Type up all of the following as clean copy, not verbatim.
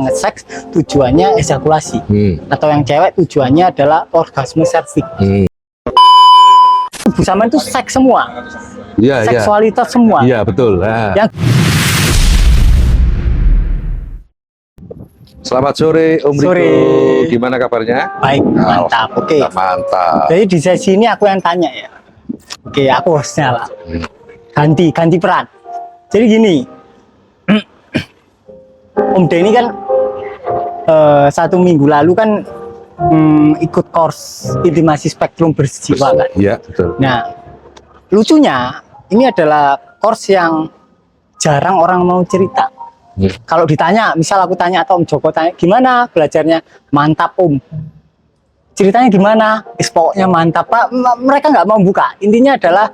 nge-seks tujuannya ejakulasi, atau yang cewek tujuannya adalah orgasme serviks. Ibu Saman itu seks semua, seksualitas semua. Iya betul. Yang Selamat sore Om Riko. Sore. Gimana kabarnya? baik, mantap. Oke. Mantap. Jadi di sesi ini aku yang tanya ya. Oke, aku hostnya lah. Ganti peran. Jadi gini, Om Denny kan 1 minggu lalu kan ikut course intimasi spektrum berjiwa kan. Iya betul. Nah, lucunya ini adalah course yang jarang orang mau cerita. Kalau ditanya, misal aku tanya atau Om Joko tanya, gimana belajarnya? Mantap Om. Ceritanya gimana? Pokoknya mantap Pak. Mereka nggak mau buka. Intinya adalah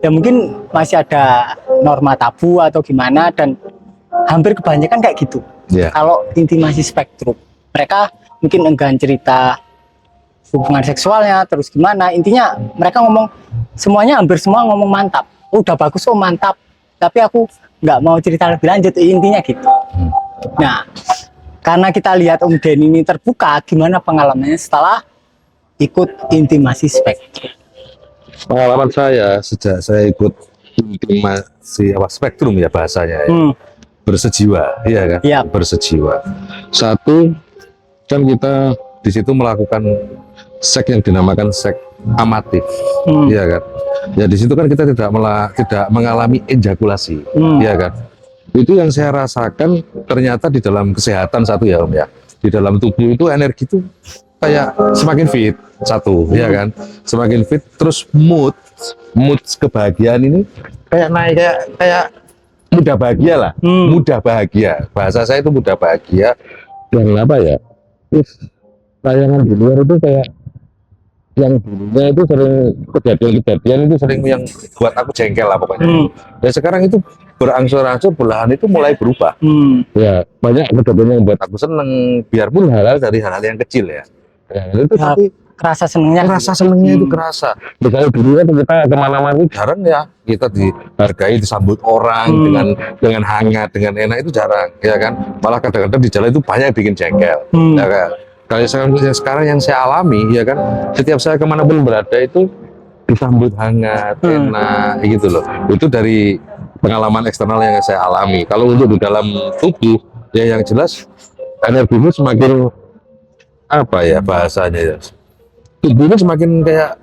ya mungkin masih ada norma tabu atau gimana, dan hampir kebanyakan kayak gitu. Kalau intimasi spektrum, mereka mungkin enggan cerita hubungan seksualnya, terus gimana. Intinya mereka ngomong semuanya, hampir semua ngomong mantap. Oh, udah bagus Om, mantap. Tapi aku nggak mau cerita lebih lanjut, intinya gitu. Nah, karena kita lihat Om Denny ini terbuka, gimana pengalamannya setelah ikut intimasi spektrum? Pengalaman saya sejak saya ikut intimasi spektrum ya bahasanya ya. Bersejiwa, iya kan? Iya. Bersejiwa. Satu, kan kita di situ melakukan seks yang dinamakan seks amatif, iya kan? Ya di situ kan kita tidak mengalami ejakulasi, iya kan? Itu yang saya rasakan ternyata di dalam kesehatan satu ya Om ya. Di dalam tubuh itu energi itu kayak semakin fit satu, ya kan? Semakin fit, terus mood kebahagiaan ini kayak naik, kayak mudah bahagia lah, mudah bahagia. Bahasa saya itu mudah bahagia. Yang apa ya? Tayangan di luar itu kayak yang dulunya itu sering kejadian itu sering yang buat aku jengkel lah pokoknya. Dan sekarang itu berangsur-angsur belahan itu mulai berubah. Ya banyak kejadian yang buat aku seneng, biarpun hal-hal dari hal-hal yang kecil ya. Itu Ya, tapi kerasa senengnya itu kerasa. Misalnya dulu kan kita kemana-mana itu jarang ya kita dihargai, disambut orang dengan hangat, dengan enak, itu jarang, ya kan. Malah kadang-kadang di jalan itu banyak yang bikin jengkel, ya kan. Kalau sekarang yang saya alami, ya kan, setiap saya kemanapun berada itu disambut hangat, enak, gitu loh. Itu dari pengalaman eksternal yang saya alami. Kalau untuk di dalam tubuh, ya yang jelas energimu semakin apa ya bahasanya ya, tubuhnya semakin kayak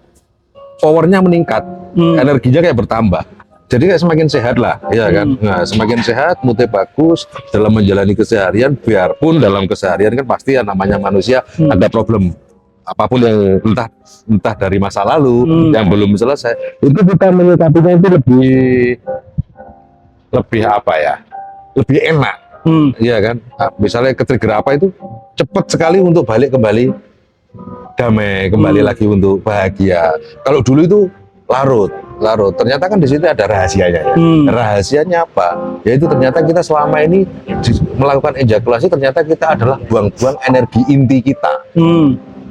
powernya meningkat, energinya kayak bertambah. Jadi kayak semakin sehat lah, ya kan. Nah, semakin sehat, moodnya bagus dalam menjalani keseharian. Biarpun dalam keseharian kan pasti ya namanya manusia ada problem apapun yang entah dari masa lalu yang belum selesai. Itu kita menyikapinya itu lebih apa ya? Lebih enak, ya kan. Nah, misalnya ketrigger apa itu cepat sekali untuk balik kembali damai, kembali lagi untuk bahagia. Kalau dulu itu larut. Ternyata kan di situ ada rahasianya ya. Rahasianya apa? Yaitu ternyata kita selama ini melakukan ejakulasi, ternyata kita adalah buang-buang energi inti kita.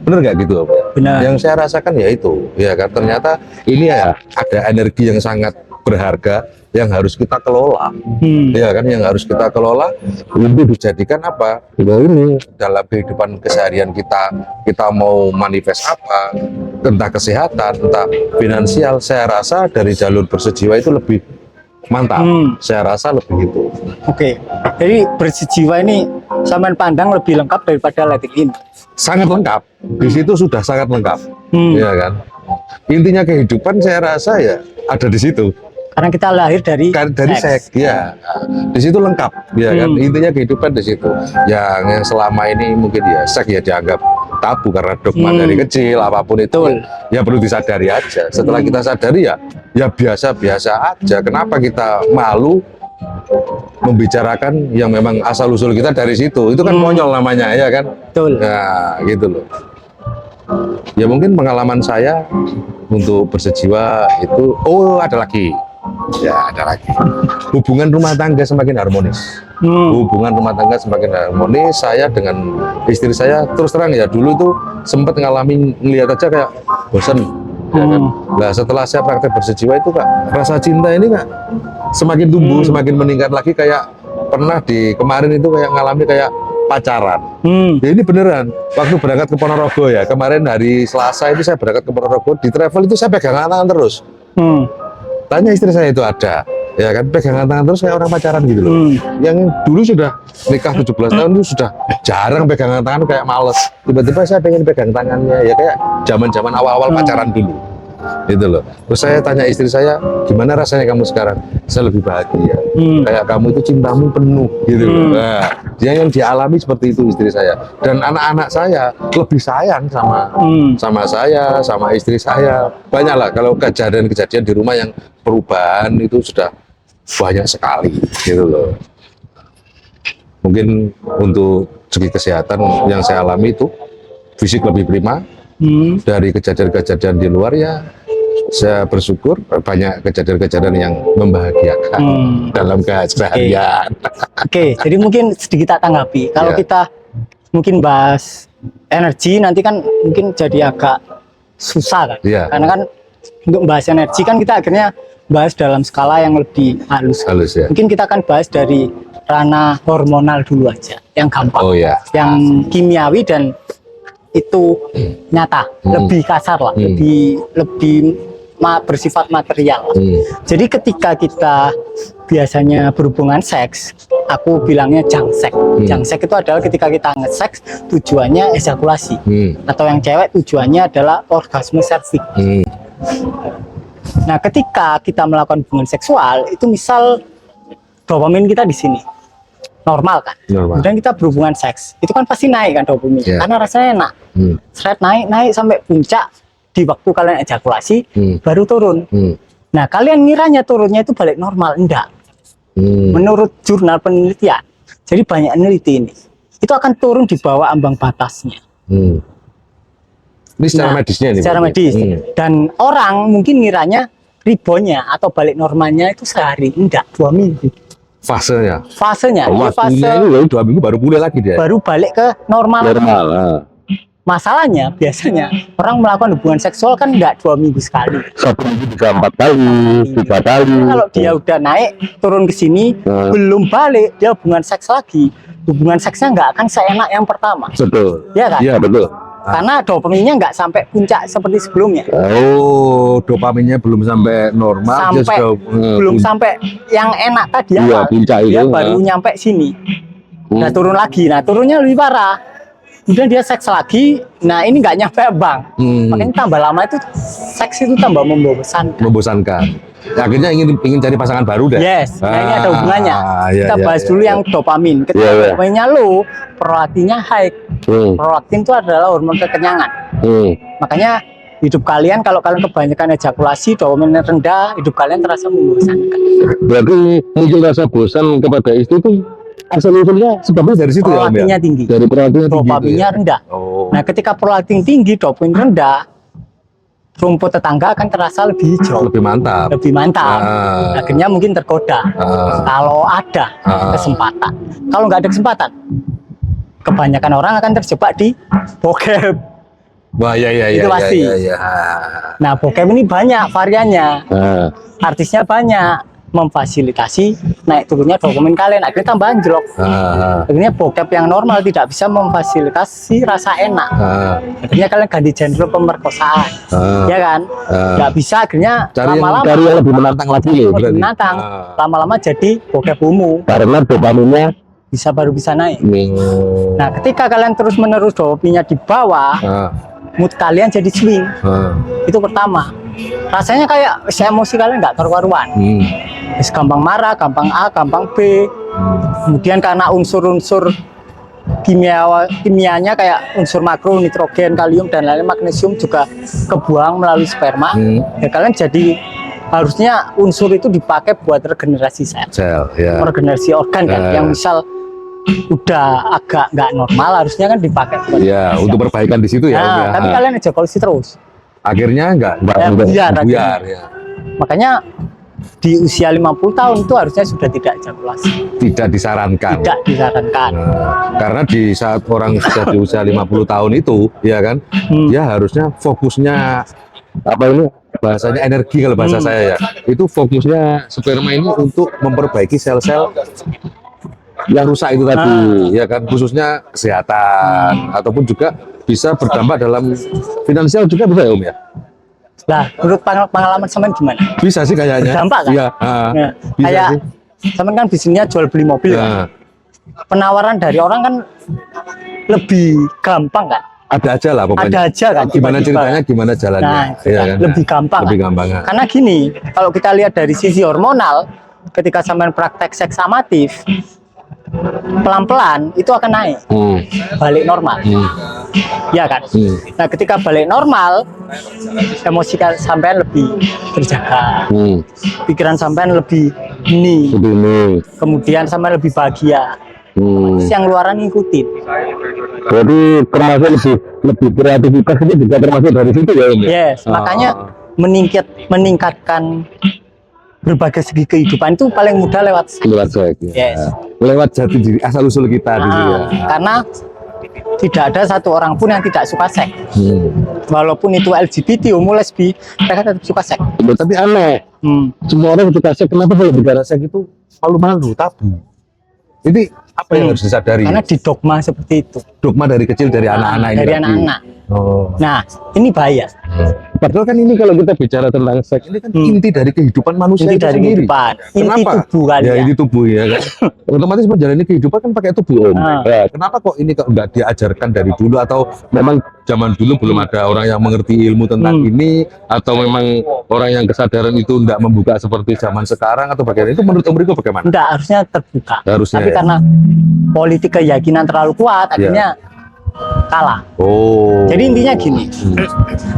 Bener nggak gitu? Benar. Yang saya rasakan ya itu, ya kan. Ternyata ini ya ada energi yang sangat berharga yang harus kita kelola, ya kan, yang harus kita kelola untuk dijadikan apa? Ini dalam kehidupan keseharian kita mau manifest apa, entah kesehatan, entah finansial. Saya rasa dari jalur bersejiwa itu lebih mantap. Saya rasa lebih itu. Oke, jadi bersejiwa ini sampean pandang lebih lengkap daripada letting in. Sangat lengkap. Di situ sudah sangat lengkap, ya kan. Intinya kehidupan saya rasa ya ada di situ. Karena kita lahir dari seks, ya. Di situ lengkap, ya kan. Intinya kehidupan di situ. Yang selama ini mungkin ya seks ya dianggap tabu karena dogma dari kecil, apapun itu ya perlu disadari aja. Setelah kita sadari ya biasa-biasa aja. Kenapa kita malu membicarakan yang memang asal usul kita dari situ? Itu kan konyol namanya, ya kan. Betul. Nah, gitu loh. Ya mungkin pengalaman saya untuk bersejiwa itu, ada lagi. Ya ada lagi. Hubungan rumah tangga semakin harmonis. Hubungan rumah tangga semakin harmonis. Saya dengan istri saya terus terang ya dulu tuh sempat ngelihat aja kayak bosan, ya kan. Nah setelah saya praktek bersejiwa itu Kak, rasa cinta ini Kak semakin tumbuh, semakin meningkat lagi. Kayak pernah di kemarin itu kayak ngalami kayak pacaran. Hmm. Ya ini beneran. Waktu berangkat ke Ponorogo ya, kemarin hari Selasa itu saya berangkat ke Ponorogo, di travel itu saya pegangan tangan terus. Hmm. Tanya istri saya itu ada, ya kan, pegangan tangan terus kayak orang pacaran gitu loh. Yang dulu sudah nikah 17 tahun itu sudah jarang pegangan tangan, kayak males. Tiba-tiba saya pengen pegang tangannya, ya kayak zaman-zaman awal-awal pacaran dulu. Gitu loh. Terus saya tanya istri saya, gimana rasanya kamu sekarang? Saya lebih bahagia. Kayak kamu itu cintamu penuh gitu loh. Nah, dia yang dialami seperti itu istri saya. Dan anak-anak saya lebih sayang sama saya, sama istri saya. Banyak lah kalau kejadian-kejadian di rumah yang perubahan itu sudah banyak sekali gitu loh. Mungkin untuk segi kesehatan yang saya alami itu fisik lebih prima. Dari kejadian-kejadian di luar ya saya bersyukur banyak kejadian-kejadian yang membahagiakan dalam keseharian. Oke, jadi mungkin sedikit tak tanggapi. Kalau kita mungkin bahas energi nanti kan mungkin jadi agak susah kan. Karena kan untuk bahas energi kan kita akhirnya bahas dalam skala yang lebih halus. Ya. Mungkin kita akan bahas dari ranah hormonal dulu aja, yang gampang. Yang kimiawi dan itu nyata, lebih kasar lah, lebih bersifat material. Jadi ketika kita biasanya berhubungan seks, aku bilangnya jangsek. Jangsek itu adalah ketika kita nge-seks tujuannya ejakulasi, atau yang cewek tujuannya adalah orgasme serviks. Nah, ketika kita melakukan hubungan seksual, itu misal dopamin kita di sini normal kan, kemudian kita berhubungan seks, itu kan pasti naik kan dopamin, karena rasanya enak. Seret naik sampai puncak di waktu kalian ejakulasi, baru turun. Nah, kalian ngiranya turunnya itu balik normal, enggak. Menurut jurnal penelitian, jadi banyak peneliti ini, itu akan turun di bawah ambang batasnya. Ini secara medisnya nih. Secara medis. Dan orang mungkin ngiranya reboundnya atau balik normalnya itu sehari, enggak, 2 minggu. Fasenya. Fase itu 2 minggu baru pulih lagi dia. Baru balik ke normal. Masalahnya biasanya orang melakukan hubungan seksual kan enggak 2 minggu sekali. 1 minggu 3-4 kali, 3 kali. Kalau dia udah naik turun ke sini belum balik, dia hubungan seks lagi. Hubungan seksnya enggak akan seenak yang pertama. Betul. Iya kan? Iya, betul. Karena dopaminnya nggak sampai puncak seperti sebelumnya. Oh, dopaminnya belum sampai normal. Sampai belum sampai yang enak tadi ya. Puncak dia itu, baru nyampe sini. Nah, turun lagi. Nah, turunnya lebih parah. Kemudian dia seks lagi. Nah, ini nggak nyampe bang. Makanya tambah lama itu seks itu tambah membosankan. Akhirnya ingin cari pasangan baru deh. Yes, ini ada hubungannya. Kita bahas dulu yang dopamin. Ketika dopaminnya low, prolaktinnya high. Prolaktin itu adalah hormon kekenyangan. Makanya hidup kalian kalau kalian kebanyakan ejakulasi, dopaminnya rendah, hidup kalian terasa membosankan. Berarti muncul rasa bosan kepada istri itu asal-usulnya sebabnya dari situ ya, Om? Prolaktinnya tinggi. Dari prolaktinnya tinggi. Dopaminnya rendah. Nah, ketika prolaktin tinggi, dopamin rendah, rumput tetangga akan terasa lebih hijau, lebih mantap. Akhirnya mungkin tergoda kalau ada kesempatan. Kalau nggak ada kesempatan, kebanyakan orang akan terjebak di bokep. Wah, itu pasti. Nah, bokep ini banyak variannya, artisnya banyak, memfasilitasi naik turunnya dopamin kalian, akhirnya tambah anjlok. Akhirnya bokep yang normal tidak bisa memfasilitasi rasa enak. Akhirnya kalian ganti genre pemerkosaan, ya kan? Nggak bisa, akhirnya lama-lama cari yang lebih menantang lagi ya, lebih menantang. Lama-lama jadi bokep umum. Karena dopaminnya baru bisa naik. Nah, ketika kalian terus-menerus dopaminnya di bawah, mood kalian jadi swing. Itu pertama. Rasanya kayak emosi kalian nggak karu-karuan. Gampang marah, gampang A, gampang B. Kemudian karena unsur-unsur kimianya kayak unsur makro, nitrogen, kalium dan lain-lain, magnesium juga kebuang melalui sperma. Ya kalian jadi harusnya unsur itu dipakai buat regenerasi sel, regenerasi organ kan, yang misal udah agak nggak normal harusnya kan dipakai buat untuk perbaikan di situ ya. Nah, tapi kalian ejakulasi terus. Akhirnya buyar. Makanya di usia 50 tahun itu harusnya sudah tidak ejakulasi. Tidak disarankan. Karena di saat orang sudah di usia 50 tahun itu, ya kan, dia harusnya fokusnya bahasanya energi kalau bahasa saya ya. Itu fokusnya sperma ini untuk memperbaiki sel-sel yang rusak itu tadi, ya kan, khususnya kesehatan ataupun juga bisa berdampak dalam finansial juga bisa ya Om ya. Lah, menurut pengalaman sampean gimana? Bisa sih kayaknya. Berdampak kan? Iya, Nah, bisa kayak sih. sampean kan bisnisnya jual beli mobil kan? Nah, Penawaran dari orang kan lebih gampang kan? ada aja lah pokoknya. Ada aja kan? Gimana tiba-tiba. ceritanya, gimana jalannya. Nah, Iya kan? lebih gampang. Lebih kan? gampang. Karena gini, kalau kita lihat dari sisi hormonal, ketika sampean praktek seks amatif, pelan-pelan itu akan naik, balik normal. Ya kan? Nah, ketika balik normal, emosi sampean lebih terjaga, pikiran sampean lebih ini, Begini. kemudian sampean lebih bahagia. Terus yang luaran ngikutin. Jadi termasuk lebih kreativitas itu juga termasuk dari situ ya Om ya? Yes, makanya meningkatkan berbagai segi kehidupan itu paling mudah lewat seks. Lewat seks. Yes. Lewat jati diri asal usul kita di sini ya. Karena tidak ada satu orang pun yang tidak suka seks. Walaupun itu LGBT, homo, lesbi, mereka tetap suka seks. Tapi aneh, semua orang suka seks, kenapa kalau bicara seks itu malu-malu, tabu? Ini apa yang harus disadari? Karena didogma seperti itu. Dogma dari kecil dari anak-anak ini. Dari tadi. anak-anak. Oh. Nah, ini bahaya. Padahal kan ini kalau kita bicara tentang seks ini kan inti dari kehidupan manusia Inti itu dari sendiri. kehidupan. Inti Kenapa? tubuh kali Ya, ya. inti tubuh ya kan. Otomatis menjalani kehidupan kan pakai tubuh Om. Ya, kenapa kok ini kok nggak diajarkan dari dulu atau memang zaman dulu belum ada orang yang mengerti ilmu tentang ini atau memang orang yang kesadaran itu tidak membuka seperti zaman sekarang atau bagaimana? Itu menurut Om Riko bagaimana? Enggak, harusnya terbuka. Harusnya, Tapi ya. karena politik keyakinan terlalu kuat, akhirnya kalah. Oh. Jadi intinya gini,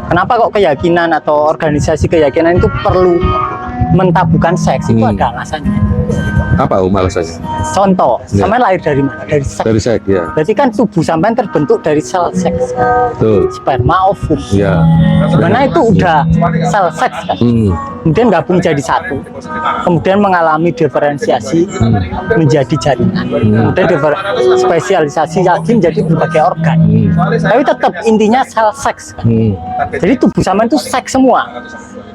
kenapa kok keyakinan atau organisasi keyakinan itu perlu mentabukan seks? Itu ada alasannya. Apa Om alasannya? Contoh, Ya. sampean lahir dari mana? Dari seks. Dari seks ya. Berarti kan tubuh sampean terbentuk dari sel seks, Betul. sperma, ovum. Ya. Dimana itu udah sel seks kan? Kemudian gabung jadi satu, kemudian mengalami diferensiasi menjadi jaringan, kemudian spesialisasi lagi menjadi berbagai organ. Tapi tetap intinya sel seks kan? Jadi tubuh sampean itu seks semua,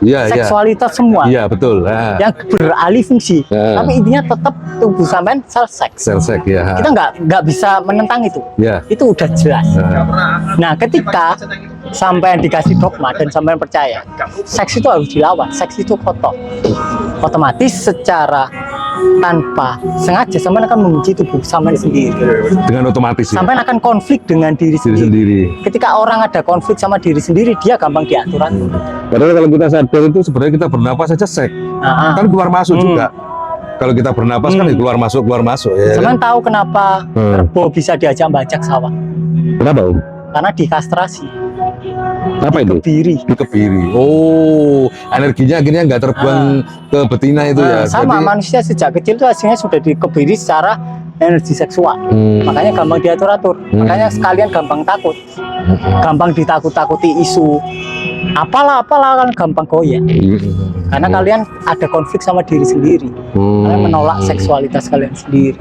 Iya, iya. seksualitas semua, Iya, betul. Nah, yang beralih fungsi. Ya. Tapi intinya tetap tubuh sampean sel seks. sel seks ya. Kita nggak bisa menentang itu. Ya. Itu udah jelas. Nah, Nah, ketika sampai dikasih dogma dan sampai percaya, seks itu harus dilawan, seks itu kotor. Otomatis secara tanpa sengaja sampai akan mengunci tubuh sampai sendiri. dengan otomatis ya. Sampai akan konflik dengan diri Diri sendiri. sendiri. Ketika orang ada konflik sama diri sendiri, dia gampang diatur. Padahal kalau kita sadar itu sebenarnya kita bernapas saja seks. Kan keluar masuk juga. Kalau kita bernapas kan ya keluar masuk ya. Sampai tahu kenapa kerbau bisa diajak bajak sawah? Kenapa Om? Karena dikastrasi, Apa itu? diri. Dikebiri. Oh, energinya akhirnya nggak terbuang ke betina itu ya. Sama Jadi- manusia sejak kecil itu hasilnya sudah dikebiri secara energi seksual. Makanya gampang diatur-atur. Makanya sekalian gampang takut. Gampang ditakut-takuti isu. Apalah kan gampang goyah. Karena kalian ada konflik sama diri sendiri. Kalian menolak seksualitas kalian sendiri.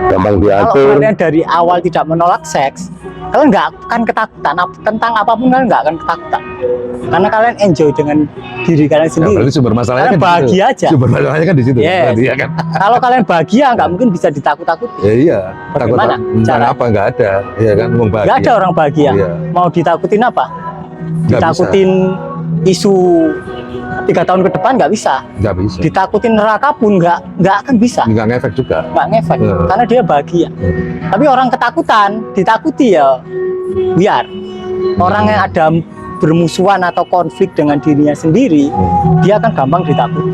gampang Kalau diatur. kalian dari awal tidak menolak seks, kalian nggak akan ketakutan. Tentang apapun kalian nggak akan ketakutan. Karena kalian enjoy dengan diri kalian Ya, sendiri. berarti sumber masalahnya Kalian kan di situ. bahagia aja. Sumber masalahnya kan di situ. Yes. Berarti, ya kan? Kalau kalian bahagia nggak mungkin bisa ditakut-takuti. Ya iya. Bagaimana Tentang caranya? apa nggak ada. Iya kan mau bahagia. Nggak ada orang bahagia. Iya. Mau ditakutin apa? Nggak Ditakutin isu 3 tahun ke depan nggak bisa. Nggak bisa. Ditakutin neraka pun nggak akan bisa. Nggak ngefek juga. Nggak ngefek. Iya. Karena dia bahagia. Tapi orang ketakutan, ditakuti ya biar. Orang yang ada bermusuhan atau konflik dengan dirinya sendiri, dia akan gampang ditakuti.